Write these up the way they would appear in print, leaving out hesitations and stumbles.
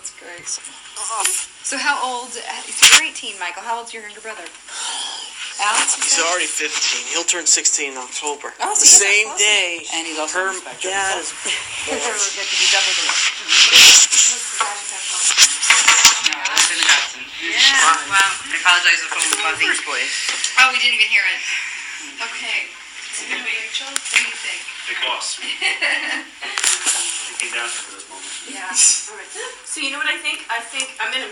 that's great. So how old, so you're 18, Michael. How old's your younger brother? Alex? He's already 15. He'll turn 16 in October. Oh, the same day. And he's also her on the spectrum. dad is Get to do double the work. Yeah, wow. I apologize for the Buzzing's voice. Oh, we didn't even hear it. Okay. Is it going to be Rachel? What do you think? Big boss. I came down here for this moment. Yeah. All right. So you know what I think? I think I'm gonna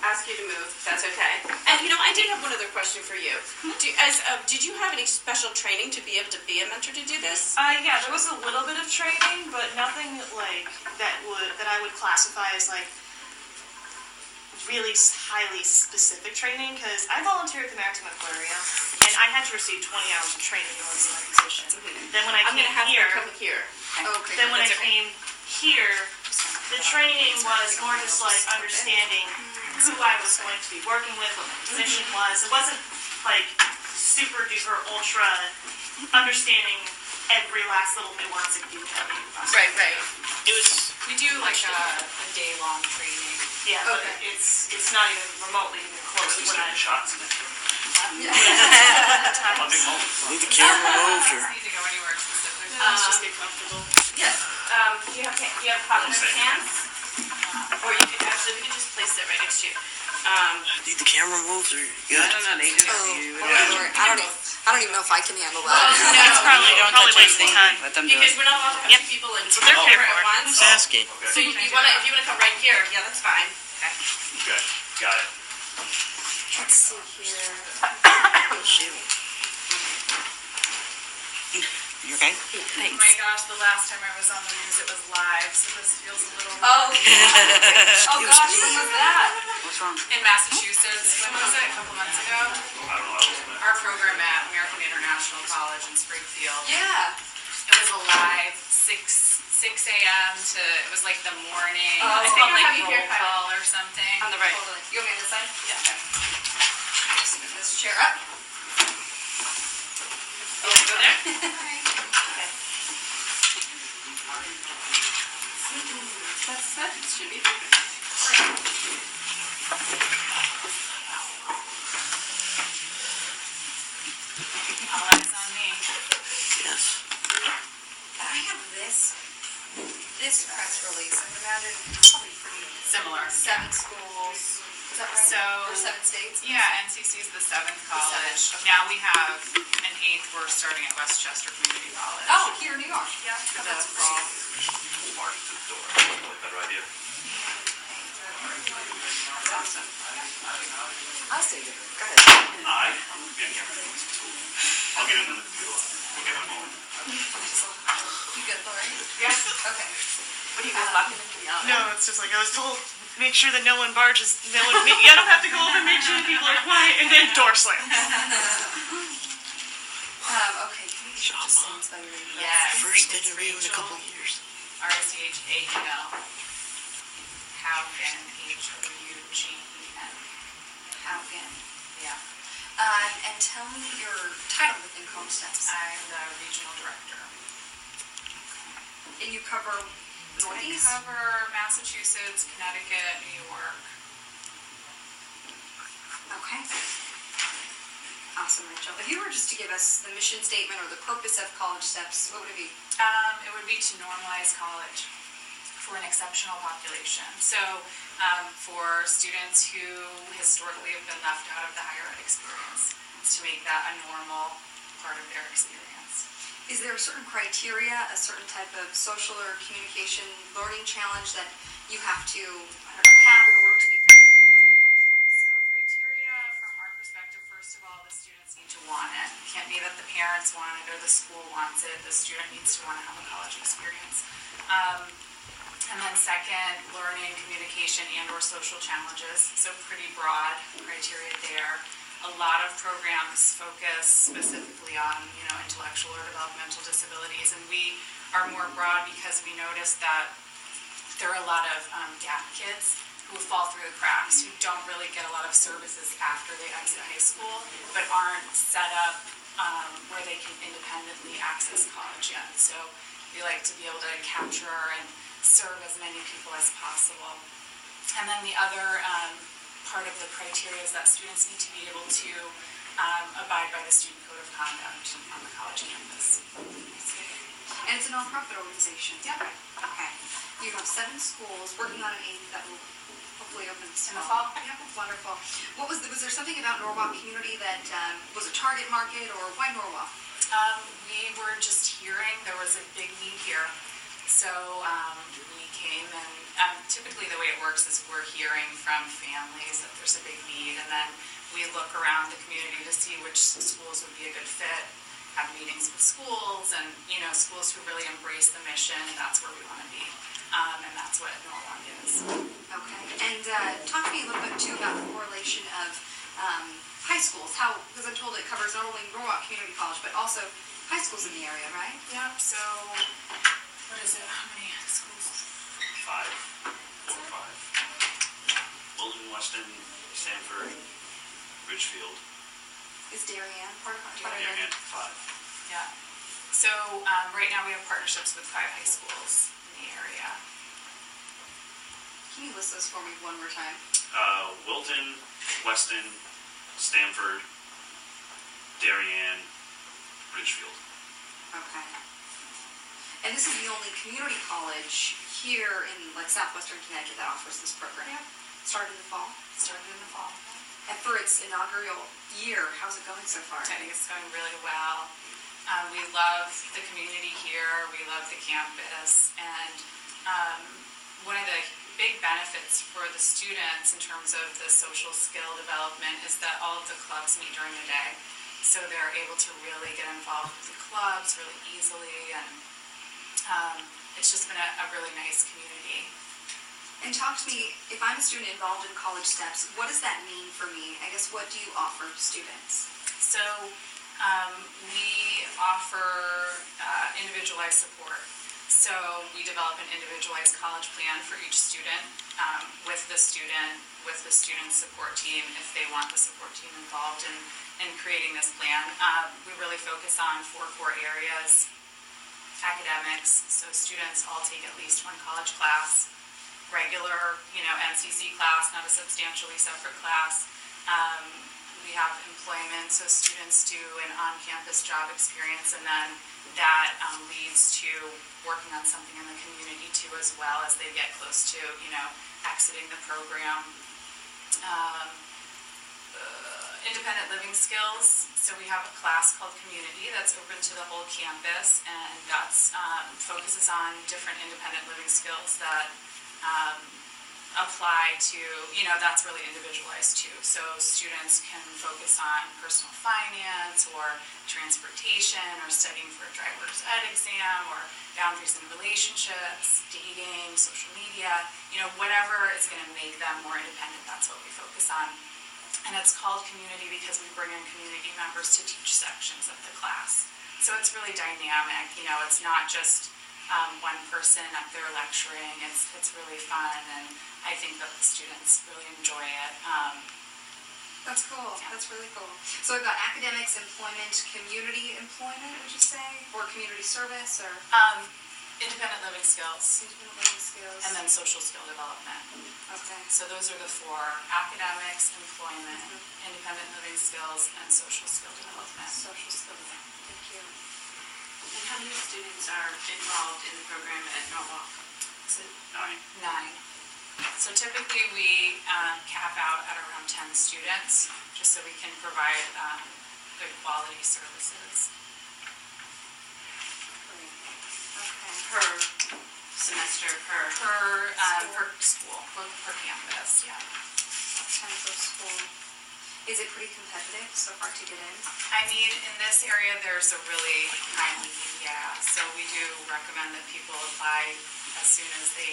ask you to move. If that's okay. And you know, I did have one other question for you. Did you have any special training to be able to be a mentor to do this? Yeah, there was a little bit of training, but nothing like that I would classify as like really highly specific training, because I volunteered at the Maritime Aquarium and I had to receive 20 hours of training in order to get my position. Then when I I'm came gonna have here, to come here. Okay. then when I came here, the training was more just like understanding who I was going to be working with, what my position was. It wasn't like super duper ultra understanding every last little nuance of detail. Right. It was We do like a day-long training. yeah, but it's not even remotely even close to He's what I taking shots in it. at A big times. moment. Need the camera moved or Need to go anywhere specific. Let's just get comfortable. Yes. Do you have cotton pants? Or you could actually we can just place it right next to you. need the camera moved or you good? I don't know, they just I don't even know if I can handle that. It's probably wasting time. let them do Because it. we're not allowed to have two people in they're here at for. once. Just asking. So if you wanna come right here, yeah, that's fine. Okay, got it. Let's see here. You okay? Oh my gosh, the last time I was on the news, it was live, so this feels a little. Oh gosh, when was that? What's wrong? In Massachusetts, when was it? A couple months ago? I don't know. I wasn't there. Our program at American International College in Springfield. Yeah. It was a live 6 a.m. to, it was like the morning. Oh, I it's think called, like like, roll call or something. On the right. Totally. You want me on this side? Yeah. Just move this chair up. Oh, go there? That should be. All eyes on me. Yes. I have this press release. I would imagine probably pretty Similar. 7 schools. Is that right? So- Or 7 states? Yeah, NCC is the 7th college. seventh, okay. Now we have an 8th. We're starting at Westchester Community College. Oh, here in New York. Yeah, Oh, for that's the great. fall. Mark to the door. That's a better idea. That's awesome. I'll see you. Go ahead. I'm getting everything. I'll get into the computer. We'll get a moment. You good, Lori? Yeah. Okay. What are you guys laughing at me on? No, it's just like I was told, make sure that no one barges. You don't have to go over and make sure that people are quiet, and then door slam. Okay. Can you just say and spell your name? Yes. First interview in a couple of years. RCHAEL. Haugen, Hougen. Haugen. Yeah. And tell me your title within College Steps. I'm the regional director. And you cover I Northeast? cover Massachusetts, Connecticut, New York. Okay. Awesome, Rachel. If you were just to give us the mission statement or the purpose of College Steps, what would it be? It would be to normalize college for an exceptional population. So for students who historically have been left out of the higher ed experience, it's to make that a normal part of their experience. Is there a certain criteria, a certain type of social or communication learning challenge that you have to, have in order to be? So criteria from our perspective, first of all, the students need to want it. It can't be that the parents want it or the school wants it. The student needs to want to have a college experience. And then second, learning, communication, and or social challenges. So pretty broad criteria there. A lot of programs focus specifically on, intellectual or developmental disabilities, and we are more broad because we notice that there are a lot of gap kids who fall through the cracks, who don't really get a lot of services after they exit high school, but aren't set up where they can independently access college yet. So we like to be able to capture and serve as many people as possible. And then the other part of the criteria is that students need to be able to abide by the student code of conduct on the college campus. And it's a nonprofit organization. Yep. Okay. You have 7 schools working on an 8th that will hopefully open this In the fall. Yeah, wonderful. Was there something about Norwalk community that was a target market, or why Norwalk? We were just hearing there was a big need here. So we came, and typically the way it works is we're hearing from families that there's a big need, and then we look around the community to see which schools would be a good fit, have meetings with schools, and schools who really embrace the mission. That's where we want to be, and that's what Norwalk is. Okay. And talk to me a little bit too about the correlation of high schools. Because I'm told it covers not only Norwalk Community College but also high schools in the area, right? Yep. So what is it? How many schools? 5, 4 or 5. Wilton, Weston, Stanford, Ridgefield. Is Darien part of it? Darien, 5. Yeah. So right now we have partnerships with 5 high schools in the area. Can you list those for me one more time? Wilton, Weston, Stanford, Darien, Ridgefield. Okay. And this is the only community college here in southwestern Connecticut that offers this program. Yeah. Started in the fall. Started in the fall. And for its inaugural year, how's it going so far? I think it's going really well. We love the community here. We love the campus. And one of the big benefits for the students in terms of the social skill development is that all of the clubs meet during the day. So they're able to really get involved with the clubs really easily. And it's just been a really nice community. And talk to me, if I'm a student involved in College Steps, what does that mean for me? I guess, what do you offer students? So we offer individualized support. So we develop an individualized college plan for each student, with the student support team, if they want the support team involved in creating this plan. We really focus on 4 core areas. Academics, so students all take at least 1 college class. Regular, NCC class, not a substantially separate class. We have employment, so students do an on-campus job experience, and then that leads to working on something in the community too, as well as they get close to, exiting the program. Independent living skills. So we have a class called Community that's open to the whole campus, and that's focuses on different independent living skills that apply to, that's really individualized too. So students can focus on personal finance or transportation or studying for a driver's ed exam or boundaries in relationships, dating, social media, whatever is going to make them more independent, that's what we focus on. And it's called Community because we bring in community members to teach sections of the class. So it's really dynamic, it's not just one person up there lecturing. It's really fun, and I think that the students really enjoy it. That's cool. Yeah. That's really cool. So we've got academics, employment, community employment, would you say? Or community service, or Independent living skills, independent living skills? and then social skill development. Okay. So those are the 4: academics, employment, independent living skills, and social skill development. Social skills. Thank you. And how many students are involved in the program at Norwalk? So 9. 9. So typically we cap out at around 10 students, just so we can provide good quality services. Great. Okay. Per semester, per Per school, per campus, yeah. That's 10 per school. Is it pretty competitive so far to get in? I mean, in this area, there's a really high need, yeah. So we do recommend that people apply as soon as they,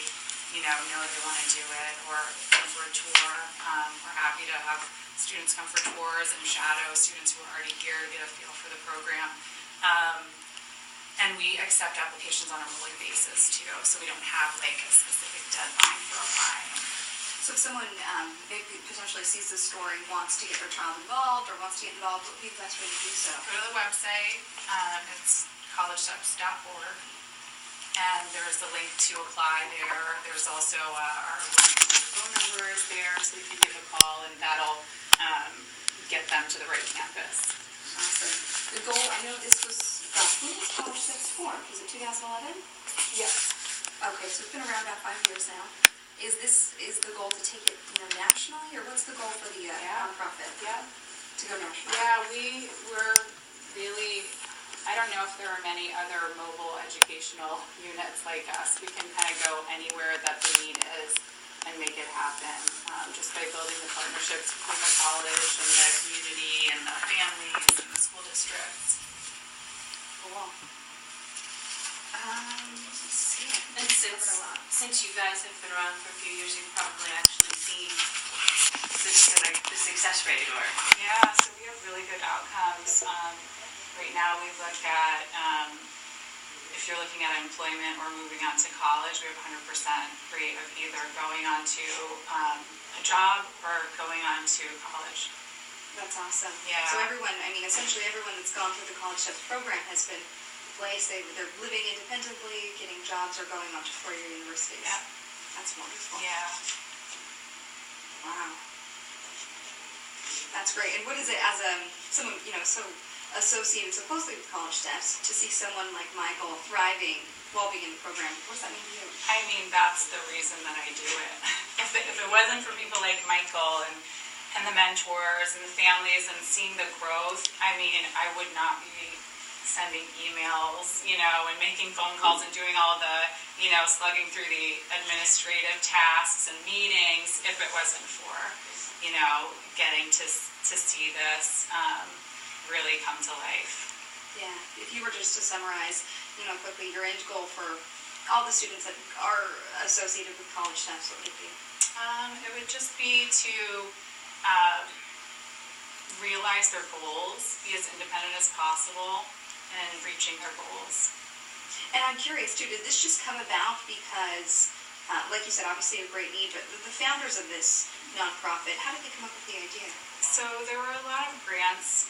know they want to do it, or come for a tour. We're happy to have students come for tours and shadow students who are already here to get a feel for the program. And we accept applications on a rolling basis too, so we don't have a specific deadline for applying. So if someone maybe potentially sees this story, wants to get their child involved, or wants to get involved, what would be the best way to do so? Go to the website, it's collegesteps.org, and there's the link to apply there. There's also our Phone number, we could give a call, and that'll get them to the right campus. Awesome. The goal, I know this was, when was College Steps formed? Was it 2011? Yes. Okay, so it's been around about 5 years now. Is the goal to take it, nationally, or what's the goal for the nonprofit? Yeah. To go national? Yeah, we were really, I don't know if there are many other mobile educational units like us. We can kind of go anywhere that the need is and make it happen, just by building the partnerships between the college and the community and the families and the school districts. Cool. Let's see. And since you guys have been around for a few years, you've probably actually seen the success rate, or Yeah, so we have really good outcomes. Right now, we look at, if you're looking at employment or moving on to college, we have 100% rate of either going on to a job or going on to college. That's awesome. Yeah. So everyone, essentially everyone that's gone through the College Steps program has been placed, they're living independently, getting jobs, or going on to four-year universities. Yeah. That's wonderful. Yeah. Wow. That's great. And what is it as someone, so associated so closely with College Steps, to see someone like Michael thriving while being in the program? What does that mean to you? I mean, that's the reason that I do it. If it wasn't for people like Michael and the mentors and the families and seeing the growth, I would not be sending emails, and making phone calls and doing all the, slugging through the administrative tasks and meetings if it wasn't for, getting to see this really come to life. Yeah. If you were just to summarize, quickly, your end goal for all the students that are associated with College Steps, what would it be? It would just be to realize their goals, be as independent as possible, and reaching their goals. And I'm curious too, did this just come about because, like you said, obviously a great need, but the founders of this nonprofit, how did they come up with the idea? So there were a lot of grants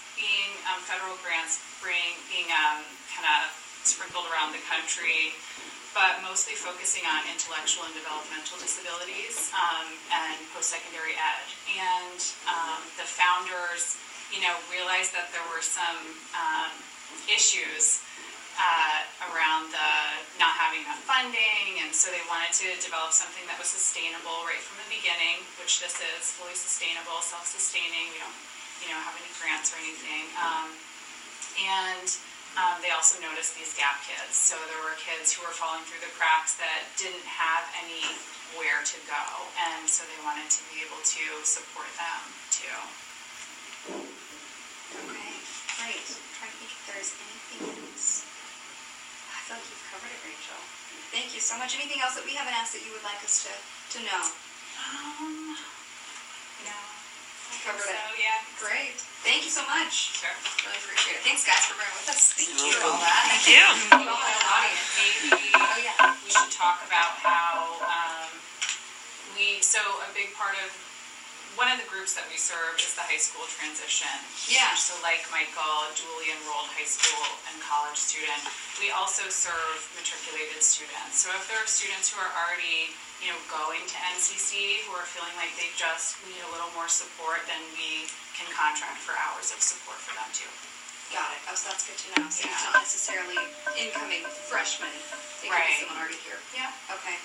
federal grants being kind of sprinkled around the country, but mostly focusing on intellectual and developmental disabilities and post-secondary ed. And the founders, realized that there were some issues around the not having enough funding, and so they wanted to develop something that was sustainable right from the beginning, which this is, fully sustainable, self-sustaining. We don't, have any grants or anything. They also noticed these gap kids. So there were kids who were falling through the cracks that didn't have anywhere to go, and so they wanted to be able to support them too. Okay, great. I'm trying to think if there's anything else. I feel like you've covered it, Rachel. Thank you so much. Anything else that we haven't asked that you would like us to know? No. Covered it. So, yeah. Great. Thank you so much. Sure. Really appreciate it. Thanks, guys, for being with us. Thank you for welcome. all that. Thank you. Maybe we should talk about how so a big part of one of the groups that we serve is the high school transition. Yeah. So like Michael, dually enrolled high school and college student. We also serve matriculated students. So if there are students who are already, going to NCC, who are feeling like they just need a little more support, then we can contract for hours of support for them too. Got it. Oh, so that's good to know. So it's not necessarily incoming freshmen. It could Right. be someone already here. Yeah. Okay.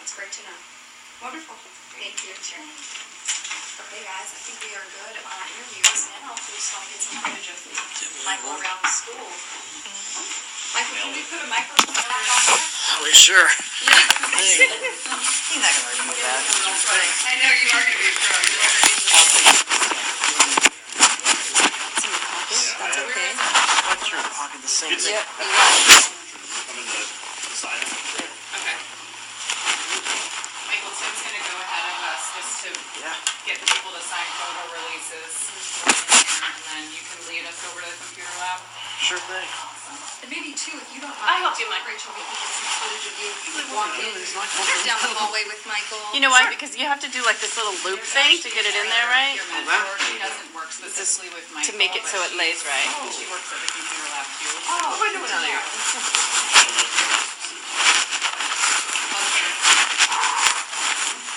That's great to know. Wonderful. Thank you. Sure. Okay, guys, I think we are good on interviews now. We just want to get some footage of Michael around the school. Michael, can we put a microphone back on there? Are we sure? Yeah. He's not gonna argue with that. I know you are going to be a pro. You are That's okay. What's your pocket the same? Yep. I'm in the side. Okay. Michael, Tim's gonna go ahead of us just to get people to sign photo releases. And then you can lead us over to the computer lab. Sure thing. And maybe too, if you don't I mind, hope you, Mike. Rachel, we can get some footage of you walking down the hallway with Michael. You know why? Because you have to do like this little loop thing to get it in there, right? Your mentor, she doesn't work specifically with Michael. To make it so it lays right. She works at the computer lab too. Oh, we're doing it.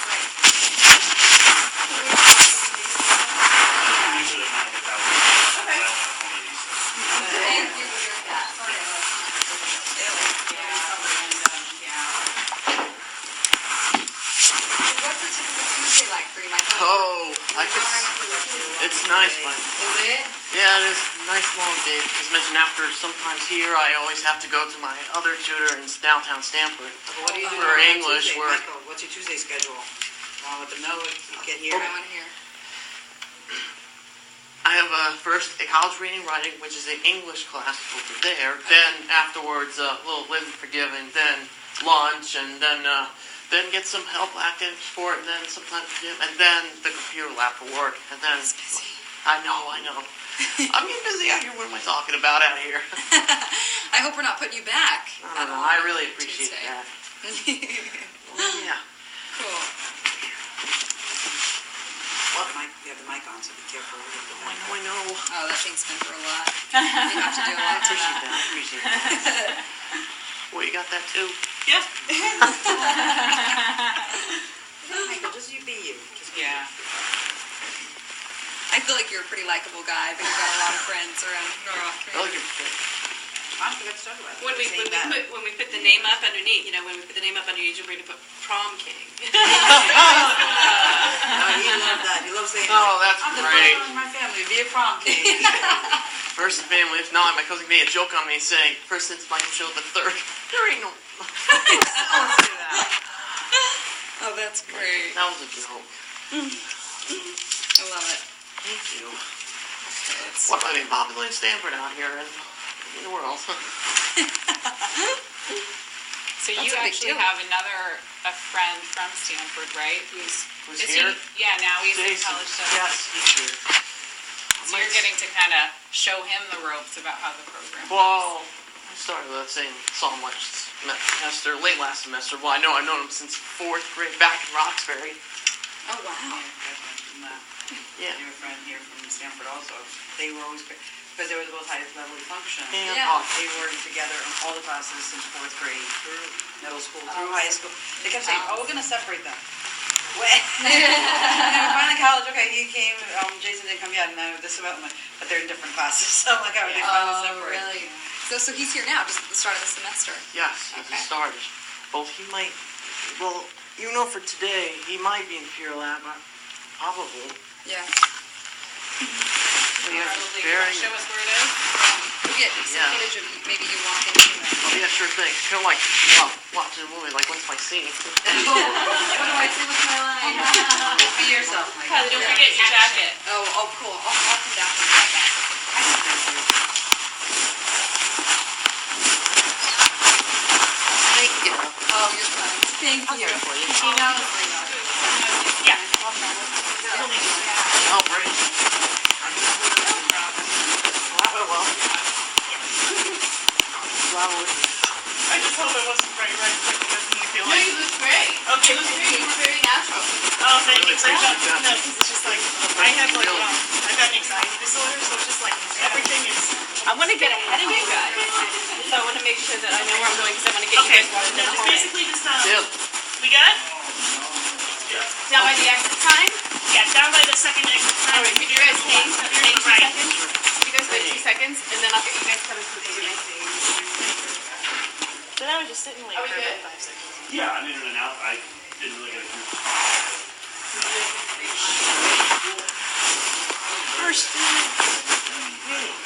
Great. typical Tuesday like for you, Michael? Oh, I could. It's nice, but Is it? yeah, it is a nice long day. As mentioned, after sometimes here, I always have to go to my other tutor in downtown Stanford. What do you do For on English, Tuesday, we're- Michael? What's your Tuesday schedule? Want to let them know if you get here? I want to hear. I have first a college reading writing, which is an English class over there. Then afterwards, a little live and forgiven. Then lunch, and then get some help activities for it. And then sometimes gym, and then the computer lab for work. And then I know. I'm getting busy out here. What am I talking about out here? I hope we're not putting you back. No. I really appreciate Tuesday. that. Well, yeah. Cool. Mike, you have the mic on, so be careful. I know. Oh, that thing's been through a lot. You have to do a lot to that. I appreciate that. Well, you got that too. Yeah. Michael, just you be you. Just be Yeah. I feel like you're a pretty likable guy, but you've got a lot of friends around Norwalk. I like your I forgot to talk about it. When we put the name up underneath, when we put the name up underneath, we're going to put prom king. Oh, he loved that. He loves saying, Oh, that's I'm the great. first one in my family to be a prom king. First in family, if not, my cousin made a joke on me saying, first since Michael showed the third, there ain't no... Don't say that. Oh, that's great. That was a joke. I love it. Thank you. Okay, let's What about being popular in Stanford out here and in the world? So That's you a big actually deal. have a friend from Stanford, right? Who's is here? Yeah, now he's in Jason. college stuff. Yes, he's here. So you're getting to kind of show him the ropes about how the program works. Well, I started saying saw him last semester, late last semester. Well, I've known him since 4th grade back in Roxbury. Oh, wow. Yeah. You have a friend here from Stanford also. They were always, because they were both highest level function. And Yeah. They were together in all the classes since 4th grade, through middle school, through high school. They kept saying, oh, we're going to separate them. And then finally college, okay, he came, Jason didn't come yet, and now this development, but they're in different classes, so like how are they finally Oh, separate? really? So he's here now, just at the start of the semester. Yes, he Okay. started. Well, he might. Well, even though for today he might be in Pure Lab, probably. Yeah. But yeah, Probably. very. Show us where it is. We'll get some Yeah. footage of maybe you walking into it. Oh yeah, sure thing. Kind of like watching a movie. Like, what's my scene? What do I do with my life? Be yourself, Mike. Kylie, don't forget your jacket. Oh, cool. I'll come down and grab that. Thank you. Oh, you're fine. Thank I'll you. get it for you. Yeah. Oh, great. Well, that went well. Well, I just hope it wasn't right quick. It doesn't make me feel No, like. you look great. Okay. You look great. You were very natural. Oh, thank you. Really appreciate that. No, because it's just like I have like I've got an anxiety disorder, so it's just like everything is. I want to get ahead of you guys. So I want to make sure that I know where I'm going because I want to get Okay. you guys No, going. just basically just yeah. we got Down by the exit sign. down by the second exit sign. All right, could you guys hang 2 Right. seconds? Could you guys wait 2 seconds, and then I'll get you guys coming through the room. But I was just sitting like Are we for good? about 5 seconds. Yeah, I'm in and out. I didn't really get a group. First.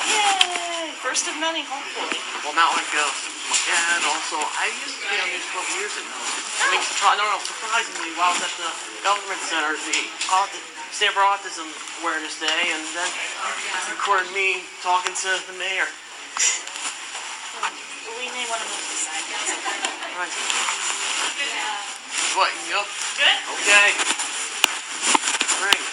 Yay! First of many, hopefully. Well, not like my dad. Also, I used to be on these 12 years ago. I mean, surprisingly, while I was at the government center, the Stanford Autism Awareness Day, and then recorded me talking to the mayor. We may want to move this side. Right. What, you go? Good? Okay. Great.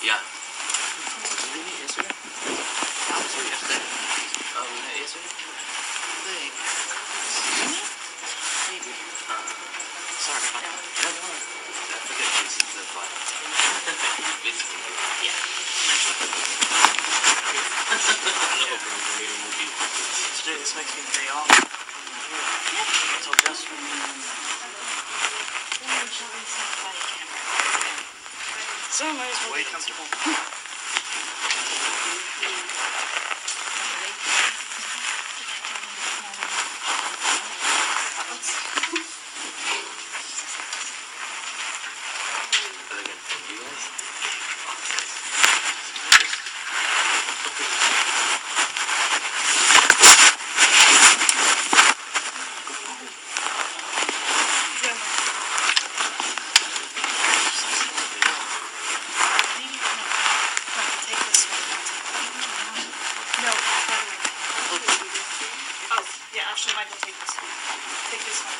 Yeah. Did we meet yesterday? I was here yesterday. Oh, we met yesterday? Maybe. Sorry about that. No, no. I forget this is the flight. Basically. Yeah. No, from meeting new people. Today, this makes me the day off. Until just So might as well Wait get comfortable. But again, from you guys? Oh, yeah, actually, Michael, take this one. Take this one.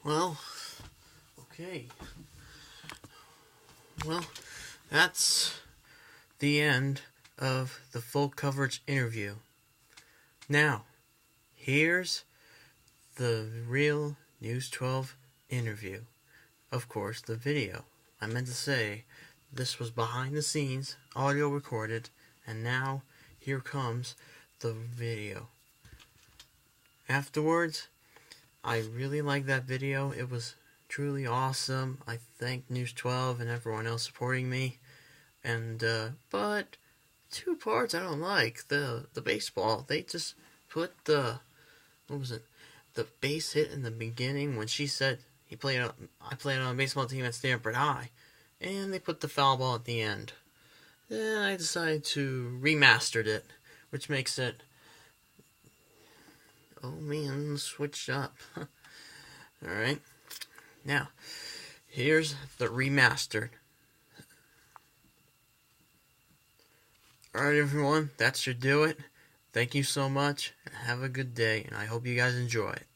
Well, okay. Well, that's the end of the full coverage interview. Now, here's the real News 12 interview. Of course, the video. I meant to say, this was behind the scenes, audio recorded, and now here comes the video. Afterwards, I really liked that video. It was truly awesome. I thank News 12 and everyone else supporting me. And but two parts I don't like. The baseball. They just put the the base hit in the beginning when she said I played on a baseball team at Stanford High, and they put the foul ball at the end. Then I decided to remastered it, which makes it, oh man, switched up. Alright, now, here's the remastered. Alright everyone, that should do it. Thank you so much, and have a good day, and I hope you guys enjoy it.